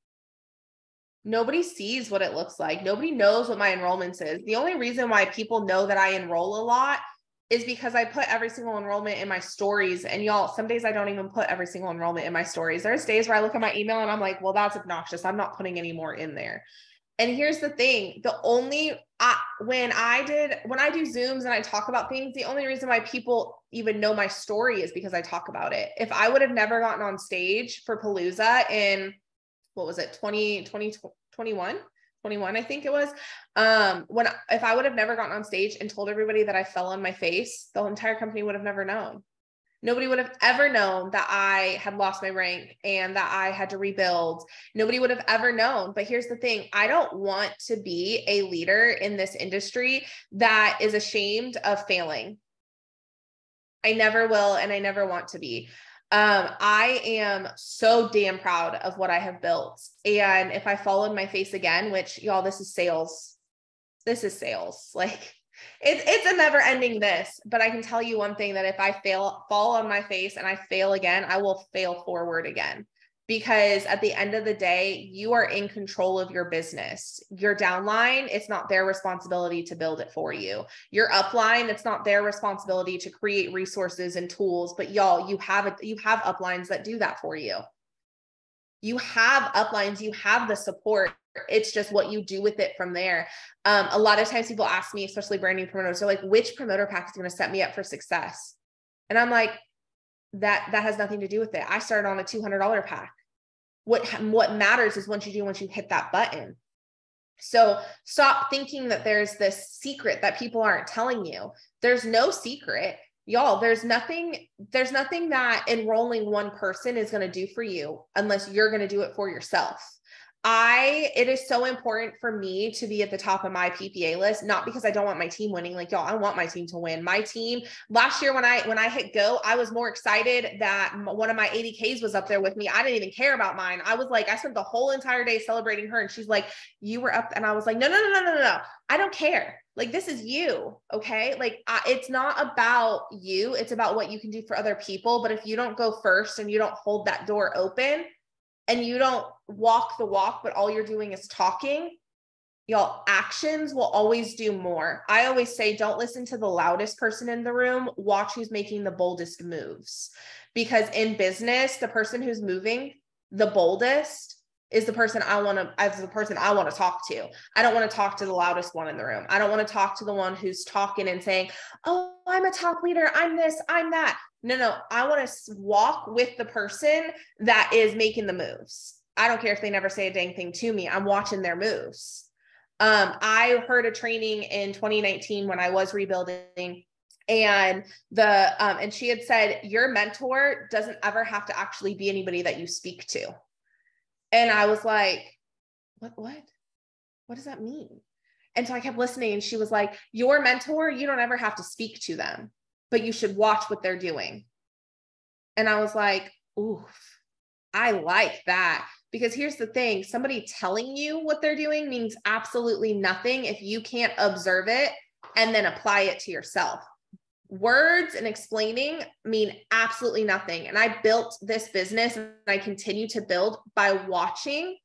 Nobody sees what it looks like. Nobody knows what my enrollments is. The only reason why people know that I enroll a lot is because I put every single enrollment in my stories. And y'all, some days I don't even put every single enrollment in my stories. There's days where I look at my email and I'm like, well, that's obnoxious. I'm not putting any more in there. And here's the thing, when I do Zooms and I talk about things, the only reason why people even know my story is because I talk about it. If I would have never gotten on stage for Palooza in, what was it, 21, I think it was, if I would have never gotten on stage and told everybody that I fell on my face, the entire company would have never known. Nobody would have ever known that I had lost my rank and that I had to rebuild. Nobody would have ever known. But here's the thing. I don't want to be a leader in this industry that is ashamed of failing. I never will, and I never want to be. I am so damn proud of what I have built. And if I fall on my face again, which y'all, this is sales. Like, it's a never ending this, but I can tell you one thing, that if I fall on my face and I fail again, I will fail forward again, because at the end of the day, you are in control of your business. Your downline, it's not their responsibility to build it for you. Your upline, it's not their responsibility to create resources and tools, but y'all, you have uplines that do that for you. You have uplines, you have the support. It's just what you do with it from there. A lot of times people ask me, especially brand new promoters, they're like, which promoter pack is going to set me up for success? And I'm like, that has nothing to do with it. I started on a $200 pack. What matters is once you hit that button. So stop thinking that there's this secret that people aren't telling you. There's no secret. Y'all, there's nothing that enrolling one person is going to do for you unless you're going to do it for yourself. It is so important for me to be at the top of my PPA list, not because I don't want my team winning. Like, y'all, I want my team to win. My team last year, when I hit go, I was more excited that one of my 80Ks was up there with me. I didn't even care about mine. I was like, I spent the whole entire day celebrating her. And she's like, you were up. And I was like, no. I don't care. Like, this is you. Okay. Like, it's not about you. It's about what you can do for other people. But if you don't go first and you don't hold that door open, and you don't walk the walk, but all you're doing is talking, y'all, actions will always do more. I always say, don't listen to the loudest person in the room. Watch who's making the boldest moves. Because in business, the person who's moving the boldest is the person I want to talk to. I don't want to talk to the loudest one in the room. I don't want to talk to the one who's talking and saying, oh, I'm a top leader. I'm this, I'm that. No, I want to walk with the person that is making the moves. I don't care if they never say a dang thing to me. I'm watching their moves. I heard a training in 2019 when I was rebuilding, and and she had said, your mentor doesn't ever have to actually be anybody that you speak to. And I was like, what does that mean? And so I kept listening, and she was like, your mentor, you don't ever have to speak to them, but you should watch what they're doing. And I was like, oof, I like that. Because here's the thing, somebody telling you what they're doing means absolutely nothing if you can't observe it and then apply it to yourself. Words and explaining mean absolutely nothing. And I built this business, and I continue to build by watching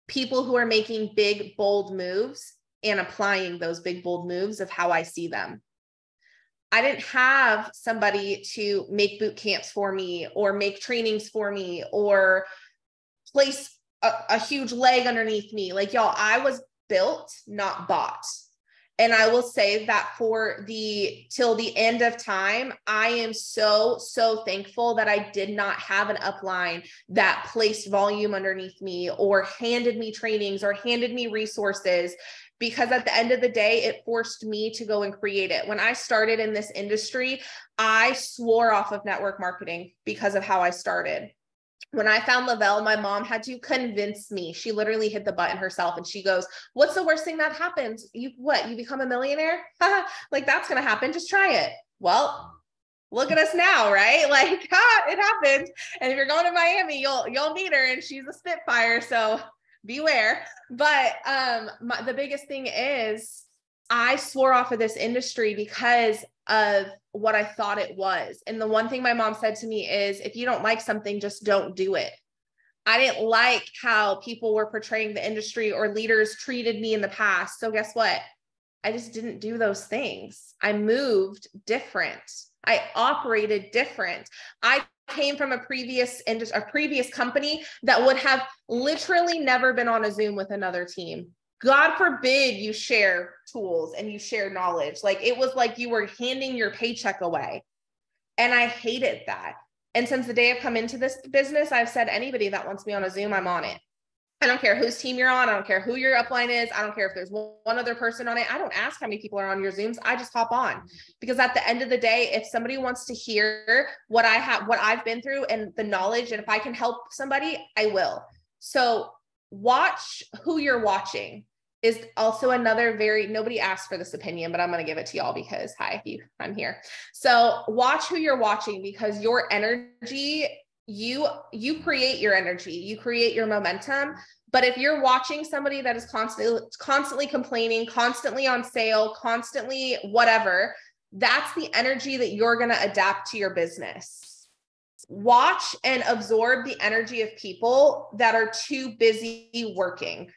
people who are making big, bold moves and applying those big, bold moves of how I see them. I didn't have somebody to make boot camps for me or make trainings for me or place a huge leg underneath me. Like, y'all, I was built, not bought. And I will say that till the end of time, I am so, so thankful that I did not have an upline that placed volume underneath me or handed me trainings or handed me resources, because at the end of the day, it forced me to go and create it. When I started in this industry, I swore off of network marketing because of how I started. When I found Lavelle, my mom had to convince me. She literally hit the button herself, and she goes, what's the worst thing that happens? You become a millionaire? Like, that's going to happen. Just try it. Well, look at us now, right? Like, it happened. And if you're going to Miami, you'll meet her, and she's a Spitfire. So beware. But the biggest thing is I swore off of this industry because of what I thought it was. And the one thing my mom said to me is, if you don't like something, just don't do it. I didn't like how people were portraying the industry or leaders treated me in the past. So guess what? I just didn't do those things. I moved different. I operated different. I came from a previous company that would have literally never been on a Zoom with another team. God forbid you share tools and you share knowledge. Like, it was like you were handing your paycheck away. And I hated that. And since the day I've come into this business, I've said, anybody that wants me on a Zoom, I'm on it. I don't care whose team you're on. I don't care who your upline is. I don't care if there's one other person on it. I don't ask how many people are on your Zooms. I just hop on, because at the end of the day, if somebody wants to hear what I've been through and the knowledge, and if I can help somebody, I will. So watch who you're watching is also another nobody asked for this opinion, but I'm going to give it to y'all because I'm here. So watch who you're watching, because your energy, you create your energy, you create your momentum. But if you're watching somebody that is constantly complaining, constantly on sale, constantly whatever, that's the energy that you're going to adapt to your business. Watch and absorb the energy of people that are too busy working.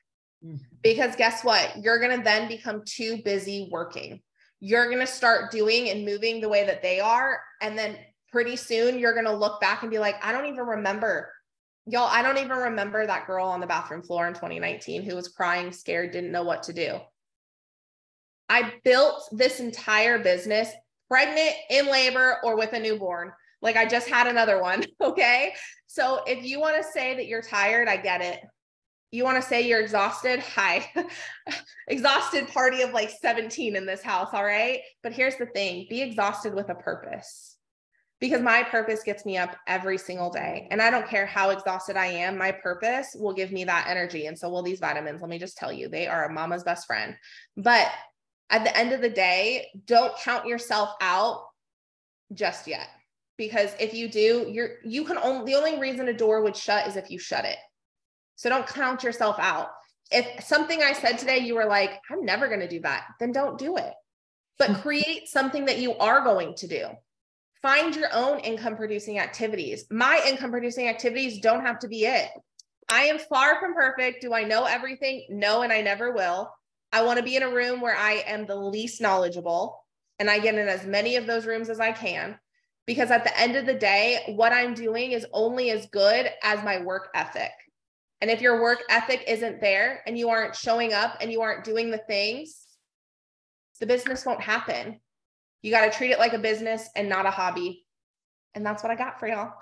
Because guess what? You're going to then become too busy working. You're going to start doing and moving the way that they are. And then pretty soon you're going to look back and be like, I don't even remember that girl on the bathroom floor in 2019 who was crying, scared, didn't know what to do. I built this entire business pregnant, in labor, or with a newborn. Like I just had another one. Okay. So if you want to say that you're tired, I get it. You want to say you're exhausted? Hi. Exhausted party of like 17 in this house. All right. But here's the thing, be exhausted with a purpose, because my purpose gets me up every single day. And I don't care how exhausted I am, my purpose will give me that energy. And so will these vitamins. Let me just tell you, they are a mama's best friend. But at the end of the day, don't count yourself out just yet. Because if you do, the only reason a door would shut is if you shut it. So don't count yourself out. If something I said today, you were like, I'm never going to do that, then don't do it. But create something that you are going to do. Find your own income producing activities. My income producing activities don't have to be it. I am far from perfect. Do I know everything? No, and I never will. I want to be in a room where I am the least knowledgeable, and I get in as many of those rooms as I can. Because at the end of the day, what I'm doing is only as good as my work ethic. And if your work ethic isn't there and you aren't showing up and you aren't doing the things, the business won't happen. You got to treat it like a business and not a hobby. And that's what I got for y'all.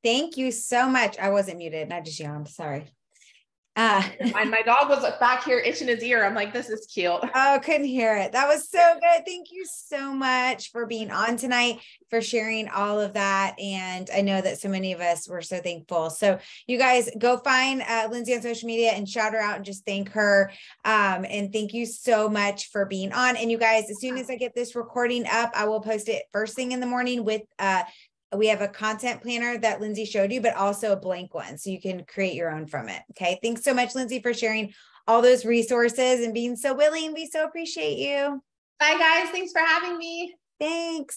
Thank you so much. I wasn't muted and I just yawned. Sorry. My dog was back here itching his ear. I'm like, this is cute. Oh, couldn't hear it. That was so good. Thank you so much for being on tonight, for sharing all of that. And I know that so many of us were so thankful. So you guys go find Lindsey on social media and shout her out and just thank her. And thank you so much for being on. And you guys, as soon as I get this recording up, I will post it first thing in the morning with we have a content planner that Lindsey showed you, but also a blank one. So you can create your own from it. Okay. Thanks so much, Lindsey, for sharing all those resources and being so willing. We so appreciate you. Bye, guys. Thanks for having me. Thanks.